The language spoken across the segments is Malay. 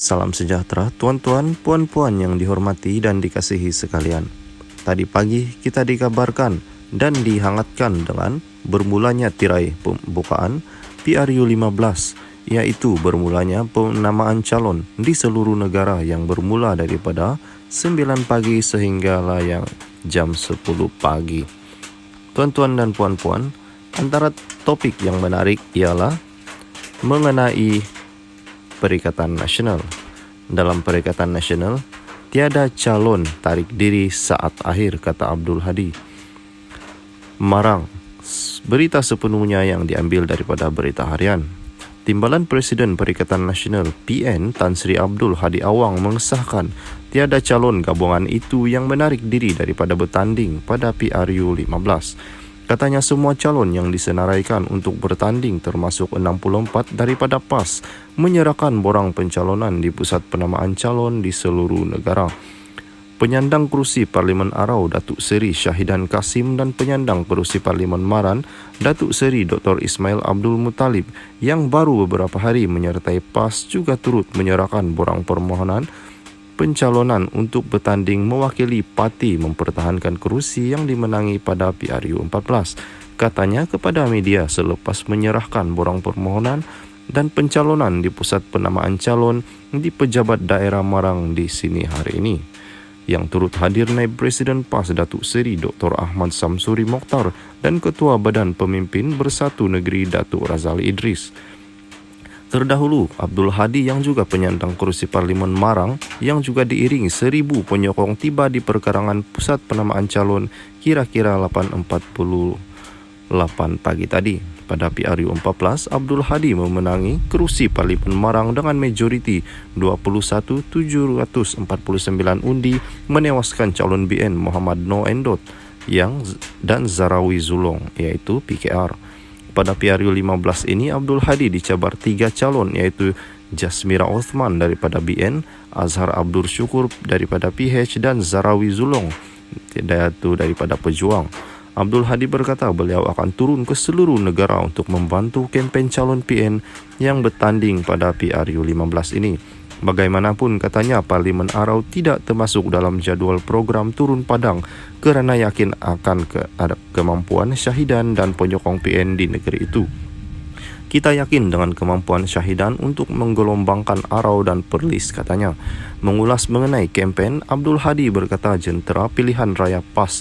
Salam sejahtera tuan-tuan, puan-puan yang dihormati dan dikasihi sekalian. Tadi pagi kita dikabarkan dan dihangatkan dengan bermulanya tirai pembukaan PRU 15, iaitu bermulanya penamaan calon di seluruh negara yang bermula daripada 9 pagi sehinggalah yang jam 10 pagi. Tuan-tuan dan puan-puan, antara topik yang menarik ialah mengenai Perikatan Nasional. Dalam Perikatan Nasional, tiada calon tarik diri saat akhir, kata Abdul Hadi. Marang, berita sepenuhnya yang diambil daripada Berita Harian. Timbalan Presiden Perikatan Nasional PN Tan Sri Abdul Hadi Awang mengesahkan tiada calon gabungan itu yang menarik diri daripada bertanding pada PRU 15. Katanya semua calon yang disenaraikan untuk bertanding termasuk 64 daripada PAS menyerahkan borang pencalonan di pusat penamaan calon di seluruh negara. Penyandang kerusi Parlimen Arau Datuk Seri Syahidan Kasim dan penyandang kerusi Parlimen Maran Datuk Seri Dr. Ismail Abdul Muttalib yang baru beberapa hari menyertai PAS juga turut menyerahkan borang permohonan pencalonan untuk bertanding mewakili parti mempertahankan kerusi yang dimenangi pada PRU 14. Katanya kepada media selepas menyerahkan borang permohonan dan pencalonan di pusat penamaan calon di Pejabat Daerah Marang di sini hari ini. Yang turut hadir Naib Presiden PAS Datuk Seri Dr. Ahmad Samsuri Mokhtar dan Ketua Badan Pemimpin Bersatu Negeri Datuk Razali Idris. Terdahulu, Abdul Hadi yang juga penyandang kerusi Parlimen Marang yang juga diiringi 1,000 penyokong tiba di perkarangan pusat penamaan calon kira-kira 8.48 pagi tadi. Pada PRU 14, Abdul Hadi memenangi kerusi Parlimen Marang dengan majoriti 21,749 undi menewaskan calon BN Muhammad Noor Endot dan Zarawi Zulong iaitu PKR. Pada PRU 15 ini, Abdul Hadi dicabar 3 calon iaitu Jasmira Othman daripada BN, Azhar Abdul Syukur daripada PH dan Zarawi Zulong daripada Pejuang. Abdul Hadi berkata beliau akan turun ke seluruh negara untuk membantu kempen calon PN yang bertanding pada PRU 15 ini. Bagaimanapun katanya Parlimen Arau tidak termasuk dalam jadual program turun padang kerana yakin akan kemampuan Syahidan dan penyokong PN di negeri itu. Kita yakin dengan kemampuan Syahidan untuk menggelombangkan Arau dan Perlis, katanya. Mengulas mengenai kempen, Abdul Hadi berkata jentera pilihan raya PAS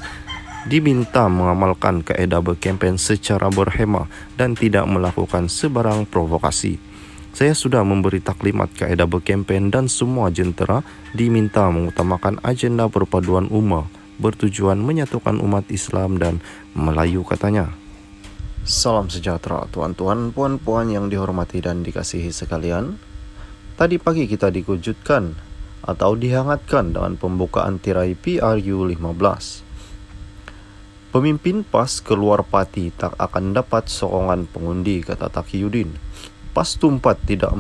diminta mengamalkan kaedah berkempen secara berhemah dan tidak melakukan sebarang provokasi. Saya sudah memberi taklimat kaedah berkempen dan semua jentera diminta mengutamakan agenda perpaduan ummah bertujuan menyatukan umat Islam dan Melayu, katanya. Salam sejahtera tuan-tuan, puan-puan yang dihormati dan dikasihi sekalian. Tadi pagi kita dikejutkan atau dihangatkan dengan pembukaan tirai PRU 15. Pemimpin PAS keluar parti tak akan dapat sokongan pengundi, kata Taqiyuddin. PAS Tumpat tidak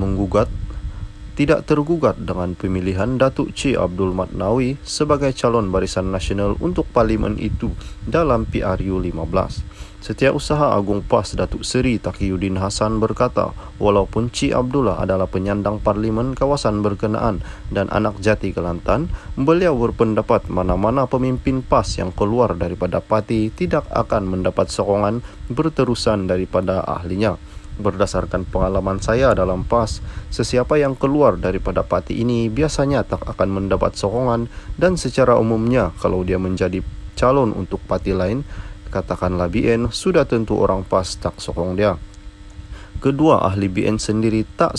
tergugat dengan pemilihan Datuk C. Abdul Matnawi sebagai calon Barisan Nasional untuk Parlimen itu dalam PRU 15. Setiausaha Agung PAS Datuk Seri Taqiyuddin Hasan berkata, walaupun C. Abdullah adalah penyandang Parlimen kawasan berkenaan dan anak jati Kelantan, beliau berpendapat mana-mana pemimpin PAS yang keluar daripada parti tidak akan mendapat sokongan berterusan daripada ahlinya. Berdasarkan pengalaman saya dalam PAS, sesiapa yang keluar daripada parti ini biasanya tak akan mendapat sokongan dan secara umumnya kalau dia menjadi calon untuk parti lain, katakanlah BN, sudah tentu orang PAS tak sokong dia. Kedua ahli BN sendiri tak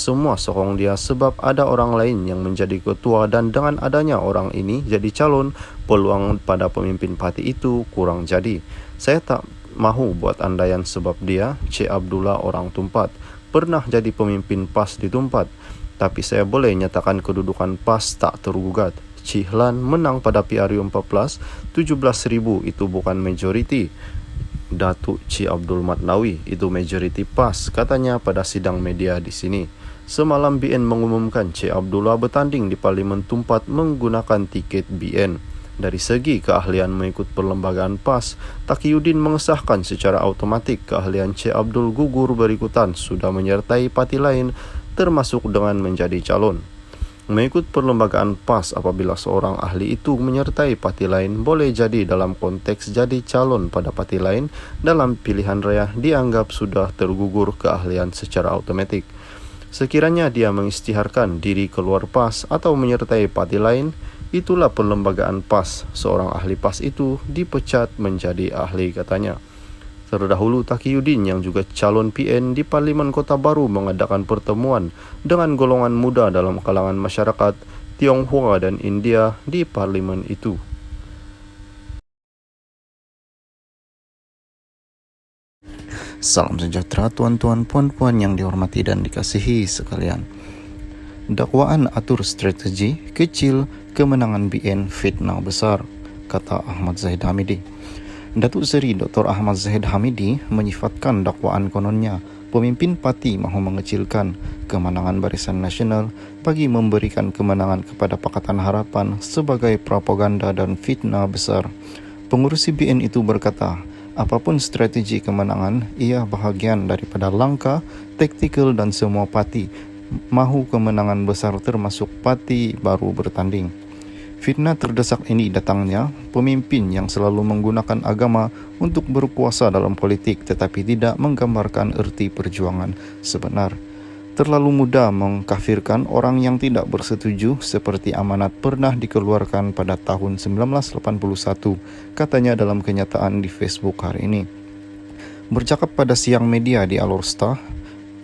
semua sokong dia sebab ada orang lain yang menjadi ketua dan dengan adanya orang ini jadi calon, peluang pada pemimpin parti itu kurang jadi. Saya tak mahu buat andaian sebab dia, Cik Abdullah orang Tumpat, pernah jadi pemimpin PAS di Tumpat. Tapi saya boleh nyatakan kedudukan PAS tak tergugat. Cihlan menang pada PRU 14, 17,000 itu bukan majoriti. Datuk Cik Abdul Matnawi itu majoriti PAS, katanya pada sidang media di sini. Semalam BN mengumumkan Cik Abdullah bertanding di Parlimen Tumpat menggunakan tiket BN. Dari segi keahlian mengikut perlembagaan PAS, Taqiyuddin mengesahkan secara automatik keahlian Cik Abdul gugur berikutan sudah menyertai parti lain termasuk dengan menjadi calon. Mengikut perlembagaan PAS, apabila seorang ahli itu menyertai parti lain, boleh jadi dalam konteks jadi calon pada parti lain dalam pilihan raya dianggap sudah tergugur keahlian secara automatik. Sekiranya dia mengisytiharkan diri keluar PAS atau menyertai parti lain, itulah perlembagaan PAS. Seorang ahli PAS itu dipecat menjadi ahli, katanya. Terdahulu Taqiyuddin yang juga calon PN di Parlimen Kota Baru mengadakan pertemuan dengan golongan muda dalam kalangan masyarakat Tionghoa dan India di parlimen itu. Salam sejahtera tuan-tuan puan-puan yang dihormati dan dikasihi sekalian. Dakwaan atur strategi kecil, kemenangan BN fitnah besar, kata Ahmad Zahid Hamidi. Datuk Seri Dr. Ahmad Zahid Hamidi menyifatkan dakwaan kononnya pemimpin parti mahu mengecilkan kemenangan Barisan Nasional bagi memberikan kemenangan kepada Pakatan Harapan sebagai propaganda dan fitnah besar. Pengurusi BN itu berkata, apapun strategi kemenangan, ia bahagian daripada langkah, taktikal dan semua parti mahu kemenangan besar termasuk parti baru bertanding. Fitnah terdesak ini datangnya pemimpin yang selalu menggunakan agama untuk berkuasa dalam politik tetapi tidak menggambarkan erti perjuangan sebenar. Terlalu mudah mengkafirkan orang yang tidak bersetuju seperti amanat pernah dikeluarkan pada tahun 1981, katanya dalam kenyataan di Facebook hari ini. Bercakap pada siang media di Alorsta,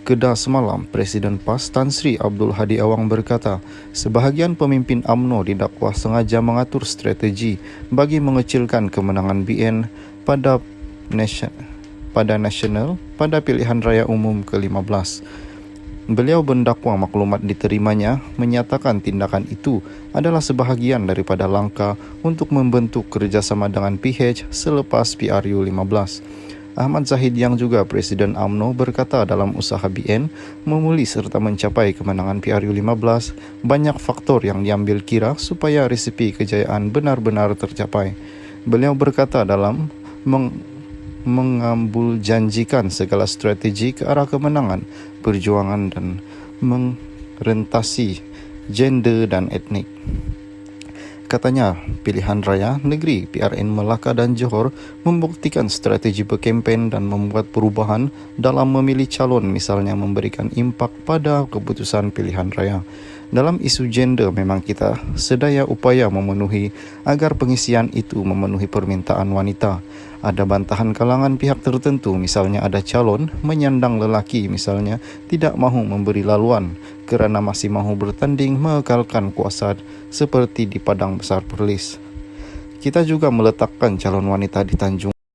Kedah semalam, Presiden PAS Tan Sri Abdul Hadi Awang berkata, sebahagian pemimpin UMNO didakwa sengaja mengatur strategi bagi mengecilkan kemenangan BN pada nasional pada pilihan raya umum ke-15. Beliau mendakwa maklumat diterimanya menyatakan tindakan itu adalah sebahagian daripada langkah untuk membentuk kerjasama dengan PH selepas PRU 15. Ahmad Zahid yang juga Presiden UMNO berkata dalam usaha BN memulih serta mencapai kemenangan PRU 15, banyak faktor yang diambil kira supaya resipi kejayaan benar-benar tercapai. Beliau berkata dalam mengambil janjikan segala strategi ke arah kemenangan, perjuangan dan merentasi gender dan etnik. Katanya, pilihan raya negeri PRN Melaka dan Johor membuktikan strategi berkempen dan membuat perubahan dalam memilih calon, misalnya memberikan impak pada keputusan pilihan raya. Dalam isu gender memang kita sedaya upaya memenuhi agar pengisian itu memenuhi permintaan wanita. Ada bantahan kalangan pihak tertentu, misalnya ada calon menyandang lelaki misalnya tidak mahu memberi laluan kerana masih mahu bertanding mengekalkan kuasa seperti di Padang Besar Perlis. Kita juga meletakkan calon wanita di Tanjung